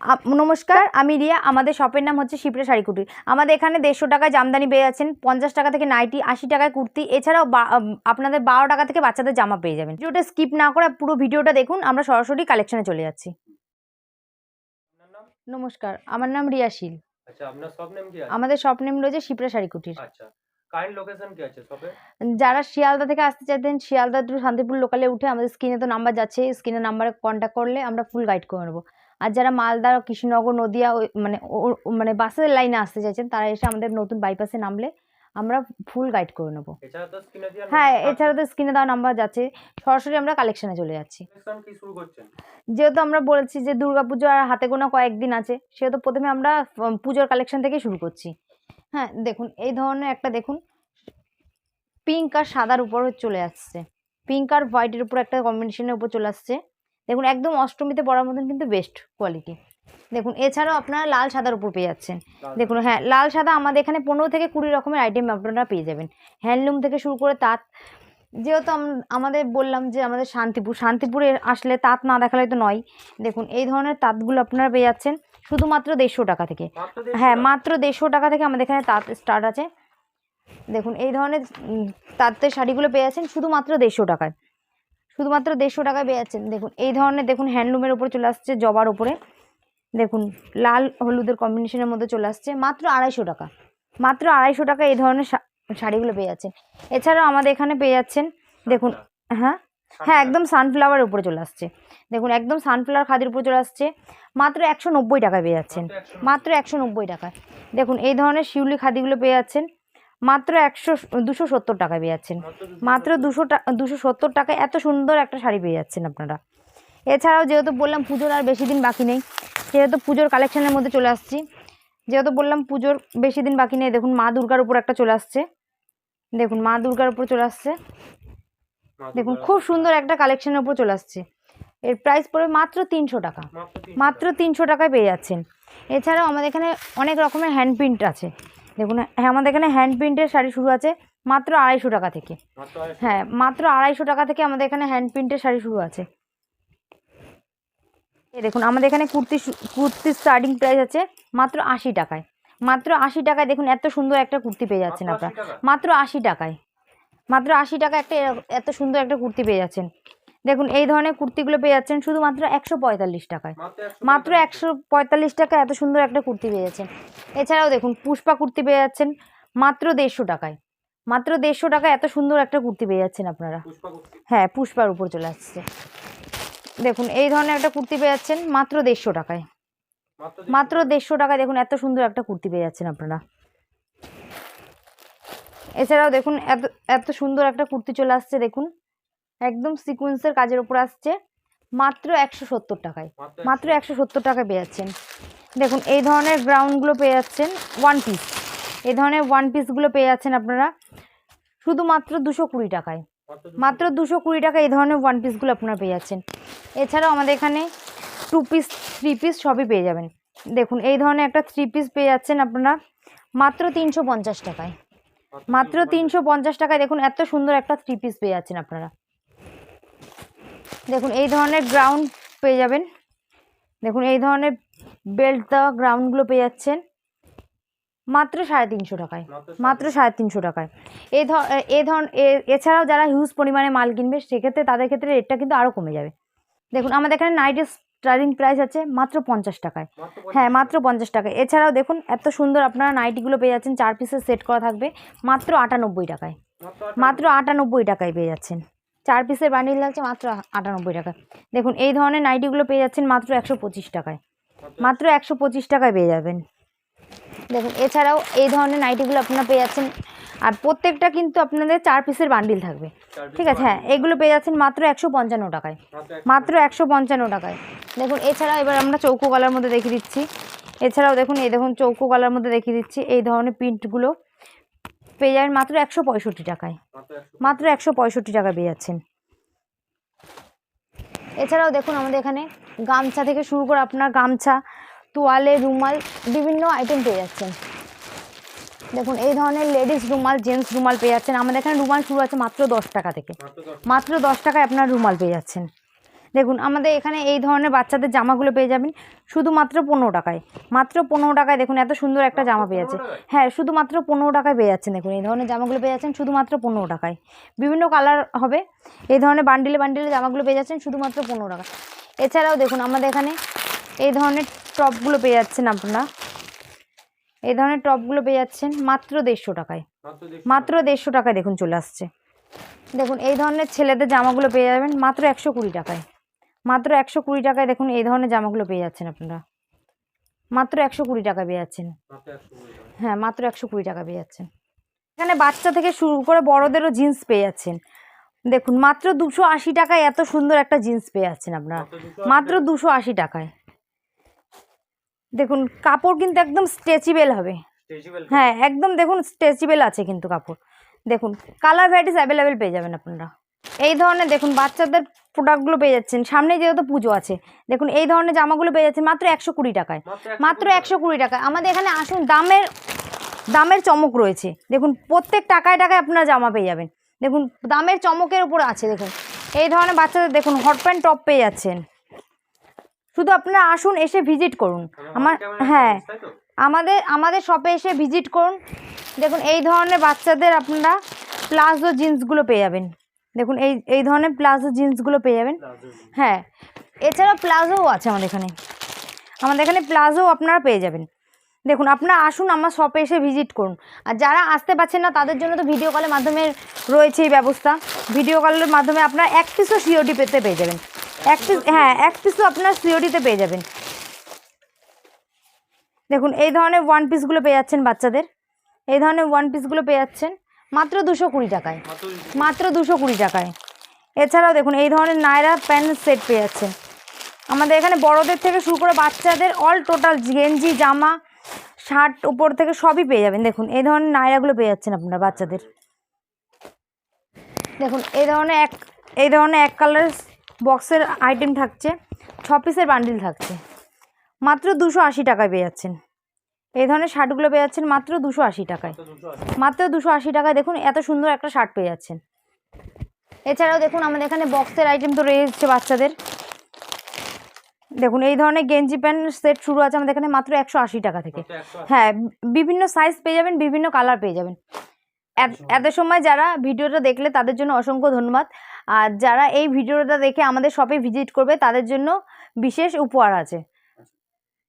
নমস্কার, আমি রিয়া। আমাদের শপের নাম হচ্ছে শিপ্রা শাড়ি কুটির। আমাদের এখানে 150 টাকায় জামদানি পেয়ে যাচ্ছেন, 50 টাকা থেকে নাইটি, 80 টাকায় কুর্তি, এছাড়াও আপনাদের 12 টাকা থেকে বাচ্চাদের জামা পেয়ে যাবেন। ভিডিওটা স্কিপ না করে পুরো ভিডিওটা দেখুন। আমরা সরাসরি কালেকশনে চলে যাচ্ছি। নমস্কার, আমার নাম রিয়াশীল। আচ্ছা, আপনার শপ নেম কি আছে? আমাদের শপ নেম রয়েছে শিপ্রা শাড়ি কুটির। আচ্ছা, কারেন্ট লোকেশন কি আছে শপে? যারা শিয়ালদা থেকে আসতে চাইতেন, শিয়ালদা টু শান্তিপুর লোকালে উঠে আমাদের স্ক্রিনে তো নাম্বার যাচ্ছে, স্ক্রিনের নাম্বারে কন্ট্যাক্ট করলে আমরা ফুল গাইড করে নেবো। আর যারা মালদা, কৃষ্ণনগর, নদিয়া মানে বাসের লাইনে আসতে চাইছেন, তারা এসে আমাদের নতুন বাইপাসে নামলে আমরা ফুল গাইড করে নেবো। হ্যাঁ, এছাড়া তো স্ক্রিনে দেওয়া নাম্বার যাচ্ছে। সরাসরি আমরা কালেকশনে চলে যাচ্ছি। যেহেতু আমরা বলেছি যে দুর্গাপুজো আর হাতে গোনা কয়েকদিন আছে, সেহেতু প্রথমে আমরা পুজোর কালেকশন থেকে শুরু করছি। হ্যাঁ, দেখুন এই ধরনের একটা দেখুন, পিঙ্ক আর সাদার উপর চলে আসছে, পিঙ্ক আর হোয়াইটের উপর একটা কম্বিনেশনের উপর চলে আসছে। দেখুন একদম অষ্টমীতে পরার মতন কিন্তু বেস্ট কোয়ালিটি। দেখুন এছাড়াও আপনারা লাল সাদার উপর পেয়ে যাচ্ছেন। দেখুন হ্যাঁ, লাল সাদা আমাদের এখানে 15 থেকে 20 রকমের আইটেম আপনারা পেয়ে যাবেন। হ্যান্ডলুম থেকে শুরু করে তাঁত, যেহেতু আমাদের বললাম যে আমাদের শান্তিপুরে আসলে তাঁত না দেখালে তো নয়। দেখুন এই ধরনের তাঁতগুলো আপনারা পেয়ে যাচ্ছেন শুধুমাত্র 150 টাকা থেকে। হ্যাঁ, মাত্র 150 টাকা থেকে আমাদের এখানে তাঁত স্টার্ট আছে। দেখুন এই ধরনের তাঁতের শাড়িগুলো পেয়ে যাচ্ছেন শুধুমাত্র 150 টাকায়, শুধুমাত্র 150 টাকায় পেয়ে যাচ্ছেন। দেখুন এই ধরনের দেখুন হ্যান্ডলুমের উপরে চলে আসছে, জবার উপরে দেখুন লাল হলুদের কম্বিনেশনের মধ্যে চলে আসছে, মাত্র 250 টাকা। মাত্র 250 টাকা এই ধরনের শাড়িগুলো পেয়ে যাচ্ছেন। এছাড়াও আমাদের এখানে পেয়ে যাচ্ছেন দেখুন, হ্যাঁ হ্যাঁ একদম সানফ্লাওয়ারের উপরে চলে আসছে। দেখুন একদম সানফ্লাওয়ার খাদির উপরে চলে আসছে, মাত্র 190 টাকায় পেয়ে যাচ্ছেন, মাত্র 190 টাকায়। দেখুন এই ধরনের শিউলি খাদিগুলো পেয়ে যাচ্ছেন মাত্র 270 টাকায় পেয়ে যাচ্ছেন, মাত্র 270 টাকায় এত সুন্দর একটা শাড়ি পেয়ে যাচ্ছেন আপনারা। এছাড়াও যেহেতু বললাম পুজোর আর বেশি দিন বাকি নেই, সেহেতু পুজোর কালেকশনের মধ্যে চলে আসছি। যেহেতু বললাম পুজোর বেশি দিন বাকি নেই, দেখুন মা দুর্গার উপর একটা চলে আসছে। দেখুন মা দুর্গার উপর চলে আসছে, দেখুন খুব সুন্দর একটা কালেকশনের উপর চলে আসছে। এর প্রাইস পড়বে মাত্র 300 টাকা, মাত্র 300 টাকায় পেয়ে যাচ্ছেন। এছাড়াও আমাদের এখানে অনেক রকমের হ্যান্ড প্রিন্ট আছে। দেখুন আমাদের এখানে হ্যান্ড প্রিন্টের শাড়ি শুরু আছে মাত্র 250 টাকা থেকে। হ্যাঁ, মাত্র 250 টাকা থেকে আমাদের এখানে হ্যান্ড প্রিন্টের শাড়ি শুরু আছে। এই দেখুন আমাদের এখানে কুর্তির স্টার্টিং প্রাইস আছে মাত্র 80 টাকায়, মাত্র 80 টাকায়। দেখুন এত সুন্দর একটা কুর্তি পেয়ে যাচ্ছেন আপনারা মাত্র 80 টাকায়, মাত্র 80 টাকা একটা এত সুন্দর একটা কুর্তি পেয়ে যাচ্ছেন। দেখুন এই ধরনের কুর্তিগুলো পেয়ে যাচ্ছেন শুধুমাত্র 145 টাকায়, মাত্র 145 টাকা এত সুন্দর একটা কুর্তি পেয়ে যাচ্ছেন। এছাড়াও দেখুন পুষ্পা কুর্তি পেয়ে যাচ্ছেন মাত্র 150 টাকায়, মাত্র 150 টাকায় এত সুন্দর একটা কুর্তি পেয়ে যাচ্ছেন আপনারা। হ্যাঁ, পুষ্পার উপর চলে আসছে। দেখুন এই ধরনের একটা কুর্তি পেয়ে যাচ্ছেন মাত্র 150 টাকায়, মাত্র 150 টাকায়। দেখুন এত সুন্দর একটা কুর্তি পেয়ে যাচ্ছেন আপনারা। এছাড়াও দেখুন এত এত সুন্দর একটা কুর্তি চলে আসছে, দেখুন একদম সিকোয়েন্সের কাজের উপর আসছে মাত্র 170 টাকায়, মাত্র 170 টাকায় পেয়ে যাচ্ছেন। দেখুন এই ধরনের গ্রাউন্ডগুলো পেয়ে যাচ্ছেন ওয়ান পিস, এই ধরনের ওয়ান পিসগুলো পেয়ে যাচ্ছেন আপনারা শুধুমাত্র 220 টাকায়, মাত্র 220 টাকায় এই ধরনের ওয়ান পিসগুলো আপনারা পেয়ে যাচ্ছেন। এছাড়াও আমাদের এখানে 2 পিস 3 পিস সবই পেয়ে যাবেন। দেখুন এই ধরনের একটা 3 পিস পেয়ে যাচ্ছেন আপনারা মাত্র 350 টাকায়, মাত্র 350 টাকায়। দেখুন এত সুন্দর একটা 3 পিস পেয়ে যাচ্ছেন আপনারা। দেখুন এই ধরনের গ্রাউন্ড পেয়ে যাবেন, দেখুন এই ধরনের বেল্ট দেওয়া গ্রাউন্ডগুলো পেয়ে যাচ্ছেন মাত্র 350 টাকায়, মাত্র 350 টাকায়। এছাড়াও যারা হিউজ পরিমাণে মাল কিনবে সেক্ষেত্রে তাদের ক্ষেত্রে রেটটা কিন্তু আরও কমে যাবে। দেখুন আমাদের এখানে নাইটের স্টার্টিং প্রাইস আছে মাত্র 50 টাকায়। হ্যাঁ, মাত্র 50 টাকায়। এছাড়াও দেখুন এত সুন্দর আপনারা নাইটিগুলো পেয়ে যাচ্ছেন, 4 পিসের সেট করা থাকবে মাত্র 98 টাকায়, মাত্র 98 টাকায় পেয়ে যাচ্ছেন। 4 পিসের বান্ডিল লাগছে মাত্র 98 টাকায়। দেখুন এই ধরনের নাইটিগুলো পেয়ে যাচ্ছেন মাত্র 125 টাকায়, মাত্র 125 টাকায় পেয়ে যাবেন। দেখুন এছাড়াও এই ধরনের নাইটিগুলো আপনারা পেয়ে যাচ্ছেন, আর প্রত্যেকটা কিন্তু আপনাদের 4 পিসের বান্ডিল থাকবে, ঠিক আছে। হ্যাঁ, এগুলো পেয়ে যাচ্ছেন মাত্র 155 টাকায়, মাত্র 155 টাকায়। দেখুন এছাড়াও এবার আমরা চৌকো গলার মধ্যে দেখিয়ে দিচ্ছি। এছাড়াও দেখুন এই দেখুন চৌকো গলার মধ্যে দেখিয়ে দিচ্ছি, এই ধরনের প্রিন্টগুলো পেয়ে যাবেন মাত্র 165 টাকায়, মাত্র 165 টাকায় পেয়ে যাচ্ছেন। এছাড়াও দেখুন আমাদের এখানে গামছা থেকে শুরু করে আপনার গামছা, তোয়ালে, রুমাল বিভিন্ন আইটেম পেয়ে যাচ্ছেন। দেখুন এই ধরনের লেডিস রুমাল, জেন্টস রুমাল পেয়ে যাচ্ছেন। আমাদের এখানে রুমাল শুরু আছে মাত্র 10 টাকা থেকে, মাত্র 10 টাকায় আপনার রুমাল পেয়ে যাচ্ছেন। দেখুন আমাদের এখানে এই ধরনের বাচ্চাদের জামাগুলো পেয়ে যাবেন শুধুমাত্র 15 টাকায়। মাত্র 15 টাকায় দেখুন এত সুন্দর একটা জামা পেয়ে যাচ্ছে। 15 টাকায়? হ্যাঁ, শুধুমাত্র 15 টাকায় পেয়ে যাচ্ছেন। দেখুন এই ধরনের জামাগুলো পেয়ে যাচ্ছেন শুধুমাত্র 15 টাকায়। বিভিন্ন কালার হবে, এই ধরনের বান্ডিলে বান্ডিলে জামাগুলো পেয়ে যাচ্ছেন শুধুমাত্র 15 টাকা। এছাড়াও দেখুন আমাদের এখানে এই ধরনের টপগুলো পেয়ে যাচ্ছেন আপনারা। এই ধরনের টপগুলো পেয়ে যাচ্ছেন মাত্র 150 টাকায়। মাত্র 150 টাকায় দেখুন চলে আসছে। দেখুন এই ধরনের ছেলেদের জামাগুলো পেয়ে যাবেন মাত্র 120 টাকায়। মাত্র 120 টাকায় দেখুন এই ধরনের জামাগুলো পেয়ে যাচ্ছেন আপনারা। মাত্র 120 টাকা পেয়ে যাচ্ছেন। মাত্র 120 টাকা। হ্যাঁ, মাত্র 120 টাকা পেয়ে যাচ্ছেন। এখানে বাচ্চা থেকে শুরু করে বড়দেরও জিন্স পেয়ে যাচ্ছেন। দেখুন মাত্র 280 টাকায় এত সুন্দর একটা জিন্স পেয়ে যাচ্ছেন আপনারা। মাত্র 280 টাকায়। দেখুন কাপড় কিন্তু একদম স্ট্রেচেবল হবে। স্ট্রেচেবল? হ্যাঁ, একদম দেখুন স্ট্রেচেবল আছে কিন্তু কাপড়। দেখুন কালার ভ্যারাইটিস অ্যাভেলেবেল পেয়ে যাবেন আপনারা। এই ধরনের দেখুন বাচ্চাদের প্রোডাক্টগুলো পেয়ে যাচ্ছেন। সামনে যেহেতু পুজো আছে, দেখুন এই ধরনের জামাগুলো পেয়ে যাচ্ছেন মাত্র 120 টাকায়। মাত্র 120 টাকায়। আমাদের এখানে আসুন, দামের চমক রয়েছে। দেখুন প্রত্যেক টাকায় টাকায় আপনারা জামা পেয়ে যাবেন। দেখুন দামের চমকের উপর আছে। দেখুন এই ধরনের বাচ্চাদের দেখুন হট প্যান্ট টপ পেয়ে যাচ্ছেন। শুধু আপনারা আসুন, এসে ভিজিট করুন। হ্যাঁ, আমাদের শপে এসে ভিজিট করুন। দেখুন এই ধরনের বাচ্চাদের আপনারা প্লাজো জিন্সগুলো পেয়ে যাবেন। দেখুন এই ধরনের প্লাজো জিন্সগুলো পেয়ে যাবেন। হ্যাঁ, এছাড়াও প্লাজোও আছে আমাদের এখানে প্লাজো আপনারা পেয়ে যাবেন। দেখুন আপনারা আসুন, আমার শপে এসে ভিজিট করুন। আর যারা আসতে পারছেন না তাদের জন্য তো ভিডিও কলের মাধ্যমে রয়েছে এই ব্যবস্থা। ভিডিও কলের মাধ্যমে আপনারা এক পিসও সিওডি পেয়ে যাবেন। এক পিসও আপনার সিওডিতে পেয়ে যাবেন। দেখুন এই ধরনের ওয়ান পিসগুলো পেয়ে যাচ্ছেন বাচ্চাদের। এই ধরনের ওয়ান পিসগুলো পেয়ে যাচ্ছেন মাত্র 220 টাকায়। মাত্র 220 টাকায়। এছাড়াও দেখুন এই ধরনের নায়রা প্যান্ট সেট পেয়ে যাচ্ছেন আমাদের এখানে। বড়দের থেকে শুরু করে বাচ্চাদের অল টোটাল গেঞ্জি, জামা, শার্ট উপর থেকে সবই পেয়ে যাবেন। দেখুন এই ধরনের নায়রাগুলো পেয়ে যাচ্ছেন আপনারা বাচ্চাদের। দেখুন এই ধরনের এক কালার বক্সের আইটেম থাকছে, 6 পিসের বান্ডিল থাকছে। মাত্র 280 টাকায় পেয়ে যাচ্ছেন। এই ধরনের শার্টগুলো পেয়ে যাচ্ছেন মাত্র 280 টাকায়। মাত্র 280 টাকায় দেখুন এত সুন্দর একটা শার্ট পেয়ে যাচ্ছেন। এছাড়াও দেখুন আমাদের এখানে বক্সের আইটেম তো রয়েছে বাচ্চাদের। দেখুন এই ধরনের গেঞ্জি প্যান্ট সেট শুরু আছে আমাদের এখানে মাত্র 180 টাকা থেকে। হ্যাঁ, বিভিন্ন সাইজ পেয়ে যাবেন, বিভিন্ন কালার পেয়ে যাবেন। এত সময় যারা ভিডিওটা দেখলে তাদের জন্য অসংখ্য ধন্যবাদ। আর যারা এই ভিডিওটা দেখে আমাদের শপে ভিজিট করবে তাদের জন্য বিশেষ উপহার আছে।